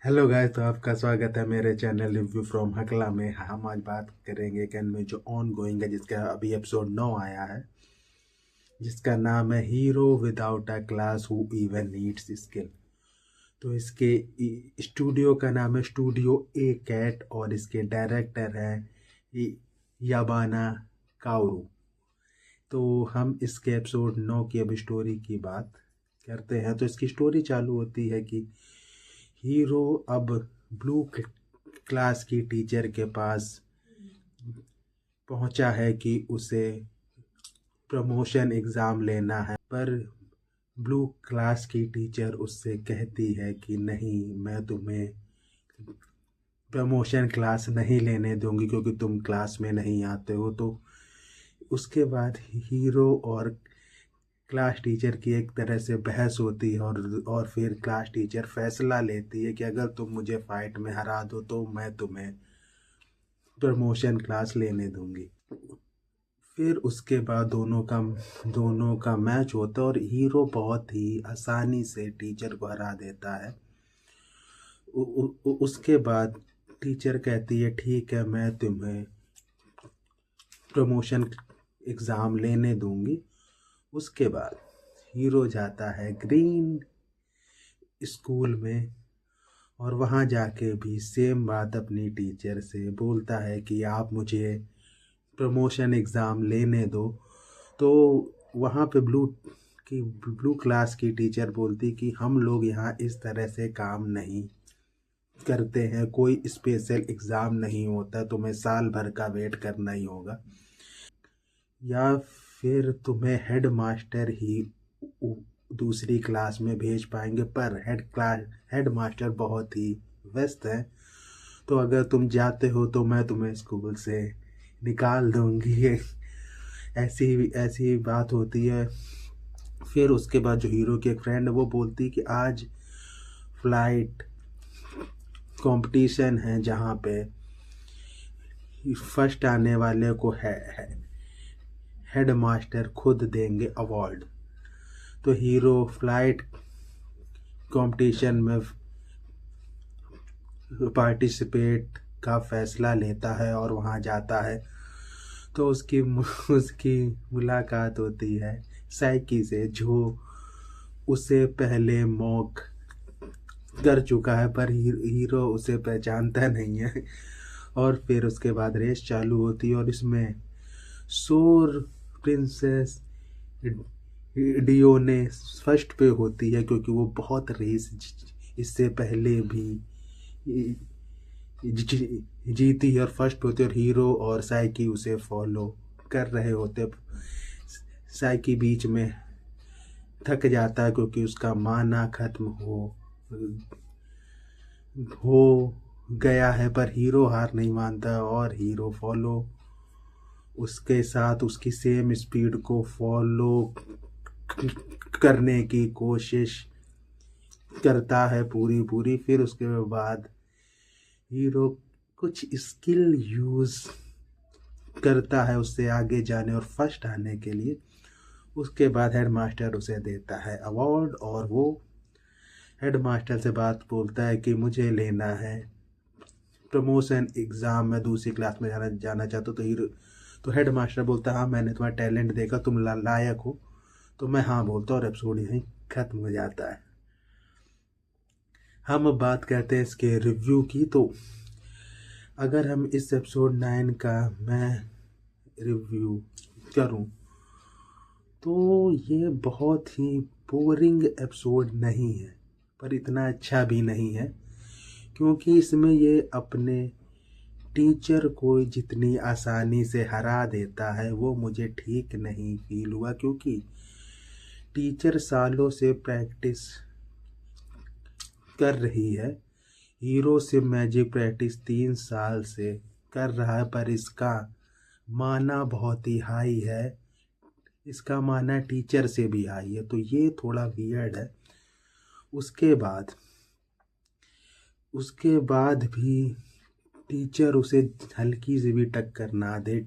Hello guys, तो आपका स्वागत है मेरे चैनल रिव्यू फ्रॉम हकला में। हम आज बात करेंगे कैन में जो ऑन गोइंग है, जिसका अभी एपिसोड 9 आया है, जिसका नाम है hero without a class who even needs skill. तो इसके स्टूडियो का नाम है स्टूडियो ए कैट और इसके डायरेक्टर हैं याबाना काओरू। तो हम इसके एपिसोड 9 की अभी स्टोरी की बात करते हैं। तो इसकी स्टोरी चालू होती है कि हीरो अब ब्लू क्लास की टीचर के पास पहुंचा है कि उसे प्रमोशन एग्ज़ाम लेना है, पर ब्लू क्लास की टीचर उससे कहती है कि नहीं, मैं तुम्हें प्रमोशन क्लास नहीं लेने दूंगी क्योंकि तुम क्लास में नहीं आते हो। तो उसके बाद हीरो और क्लास टीचर की एक तरह से बहस होती है और फिर क्लास टीचर फैसला लेती है कि अगर तुम मुझे फाइट में हरा दो तो मैं तुम्हें प्रमोशन क्लास लेने दूंगी। फिर उसके बाद दोनों का मैच होता है और हीरो बहुत ही आसानी से टीचर को हरा देता है। उसके बाद टीचर कहती है ठीक है, मैं तुम्हें प्रमोशन एग्ज़ाम लेने दूंगी। उसके बाद हीरो जाता है ग्रीन स्कूल में और वहाँ जाके भी सेम बात अपनी टीचर से बोलता है कि आप मुझे प्रमोशन एग्ज़ाम लेने दो। तो वहाँ पे ब्लू क्लास की टीचर बोलती कि हम लोग यहाँ इस तरह से काम नहीं करते हैं, कोई स्पेशल एग्ज़ाम नहीं होता, तुम्हें साल भर का वेट करना ही होगा, या फिर तुम्हें हेड मास्टर ही दूसरी क्लास में भेज पाएंगे। पर हेड मास्टर बहुत ही व्यस्त है, तो अगर तुम जाते हो तो मैं तुम्हें स्कूल से निकाल दूंगी। ऐसी ऐसी बात होती है। फिर उसके बाद जो हीरो की एक फ्रेंड है वो बोलती कि आज फ्लाइट कंपटीशन है जहाँ पे फर्स्ट आने वाले को हेड मास्टर खुद देंगे अवार्ड। तो हीरो फ्लाइट कंपटीशन में पार्टिसिपेट का फैसला लेता है और वहाँ जाता है। तो उसकी मुलाकात होती है साइकी से, जो उसे पहले मॉक कर चुका है, पर हीरो उसे पहचानता नहीं है। और फिर उसके बाद रेस चालू होती है और इसमें सोर प्रिंसेस डियोने फर्स्ट पे होती है क्योंकि वो बहुत रेस इससे पहले भी जीती है और फर्स्ट पे होती है, और हीरो और साइकी उसे फॉलो कर रहे होते। साइकी बीच में थक जाता है क्योंकि उसका माना खत्म हो गया है, पर हीरो हार नहीं मानता और हीरो फॉलो उसके साथ उसकी सेम स्पीड को फॉलो करने की कोशिश करता है पूरी पूरी। फिर उसके बाद हीरो कुछ स्किल यूज़ करता है उससे आगे जाने और फर्स्ट आने के लिए। उसके बाद हेड मास्टर उसे देता है अवार्ड और वो हेड मास्टर से बात बोलता है कि मुझे लेना है प्रमोशन एग्ज़ाम, में दूसरी क्लास में जाना चाहता हूँ। तो हेड मास्टर बोलता है हाँ, मैंने तुम्हारा टैलेंट देखा, तुम लायक हो। तो मैं हाँ बोलता हूँ और एपिसोड यहीं ख़त्म हो जाता है। हम अब बात करते हैं इसके रिव्यू की। तो अगर हम इस एपिसोड 9 का मैं रिव्यू करूं तो ये बहुत ही बोरिंग एपिसोड नहीं है, पर इतना अच्छा भी नहीं है, क्योंकि इसमें ये अपने टीचर को जितनी आसानी से हरा देता है वो मुझे ठीक नहीं फील हुआ, क्योंकि टीचर सालों से प्रैक्टिस कर रही है। हीरो से मैजिक प्रैक्टिस 3 साल से कर रहा है, पर इसका माना बहुत ही हाई है, इसका माना टीचर से भी हाई है, तो ये थोड़ा वियर्ड है। उसके बाद उसके बाद भी टीचर उसे हल्की सी भी टक्कर ना दे,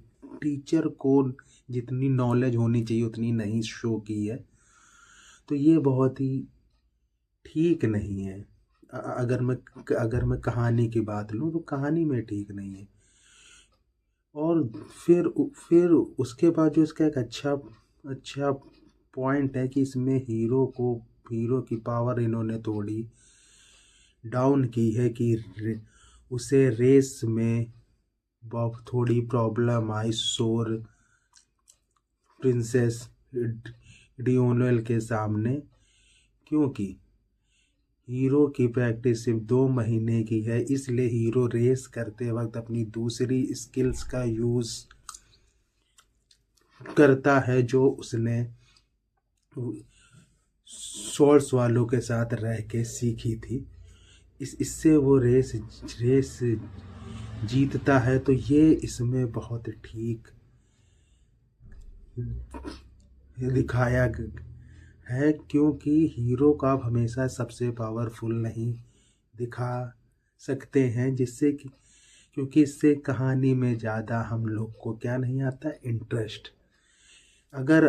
टीचर को जितनी नॉलेज होनी चाहिए उतनी नहीं शो की है, तो ये बहुत ही ठीक नहीं है। अगर मैं कहानी की बात लूँ तो कहानी में ठीक नहीं है। और फिर उसके बाद जो इसका एक अच्छा अच्छा पॉइंट है कि इसमें हीरो की पावर इन्होंने थोड़ी डाउन की है कि उसे रेस में बहुत थोड़ी प्रॉब्लम आई शोर प्रिंसेस डियोनेल के सामने, क्योंकि हीरो की प्रैक्टिस सिर्फ 2 महीने की है। इसलिए हीरो रेस करते वक्त अपनी दूसरी स्किल्स का यूज़ करता है जो उसने सोर्स वालों के साथ रह के सीखी थी। इससे वो रेस जीतता है। तो ये इसमें बहुत ठीक दिखाया है, क्योंकि हीरो का आप हमेशा सबसे पावरफुल नहीं दिखा सकते हैं, क्योंकि इससे कहानी में ज़्यादा हम लोग को क्या नहीं आता, इंटरेस्ट। अगर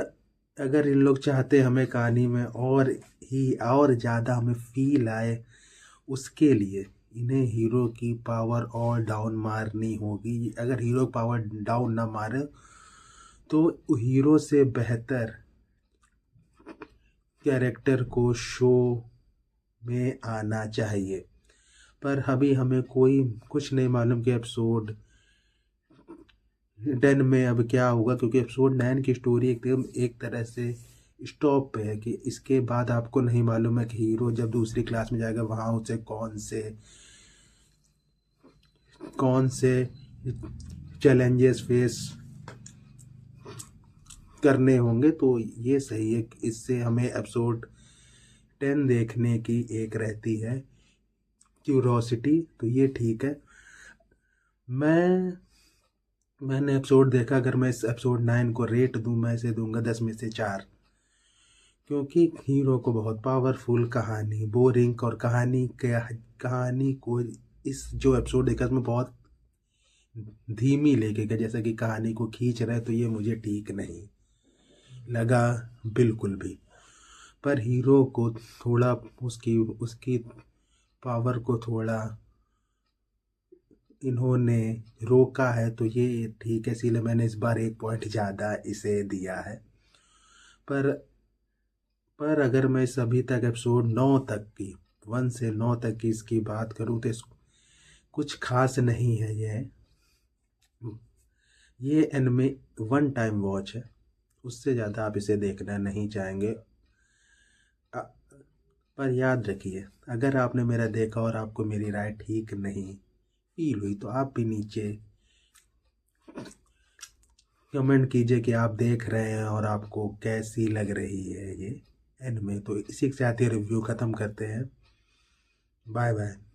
अगर इन लोग चाहते हमें कहानी में और ज़्यादा हमें फील आए, उसके लिए इन्हें हीरो की पावर और डाउन मारनी होगी। अगर हीरो पावर डाउन ना मारे तो हीरो से बेहतर कैरेक्टर को शो में आना चाहिए। पर अभी हमें कोई कुछ नहीं मालूम कि एपिसोड 10 में अब क्या होगा, क्योंकि एपिसोड 9 की स्टोरी एकदम एक तरह से स्टॉप पे है कि इसके बाद आपको नहीं मालूम है कि हीरो जब दूसरी क्लास में जाएगा वहाँ उसे कौन से चैलेंजेस फेस करने होंगे। तो ये सही है, इससे हमें एपिसोड 10 देखने की एक रहती है क्यूरोसिटी, तो ये ठीक है। मैंने एपिसोड देखा, अगर मैं इस एपिसोड 9 को रेट दूं, मैं इसे दूंगा 10 में से 4, क्योंकि हीरो को बहुत पावरफुल कहानी, बोरिंग और कहानी को इस जो एपिसोड देखा इसमें बहुत धीमी लेके गया, जैसा कि कहानी को खींच रहे, तो ये मुझे ठीक नहीं लगा बिल्कुल भी। पर हीरो को थोड़ा उसकी पावर को थोड़ा इन्होंने रोका है, तो ये ठीक है। इसीलिए मैंने इस बार 1 पॉइंट ज़्यादा इसे दिया है। पर अगर मैं इस अभी तक एपिसोड 9 तक की 1 से 9 तक की इसकी बात करूँ तो कुछ खास नहीं है। ये एनिमे 1 टाइम वॉच है, उससे ज़्यादा आप इसे देखना नहीं चाहेंगे। पर याद रखिए, अगर आपने मेरा देखा और आपको मेरी राय ठीक नहीं फील हुई तो आप भी नीचे कमेंट कीजिए कि आप देख रहे हैं और आपको कैसी लग रही है ये एनिमे। तो इसी के साथ ये रिव्यू ख़त्म करते हैं। Bye bye.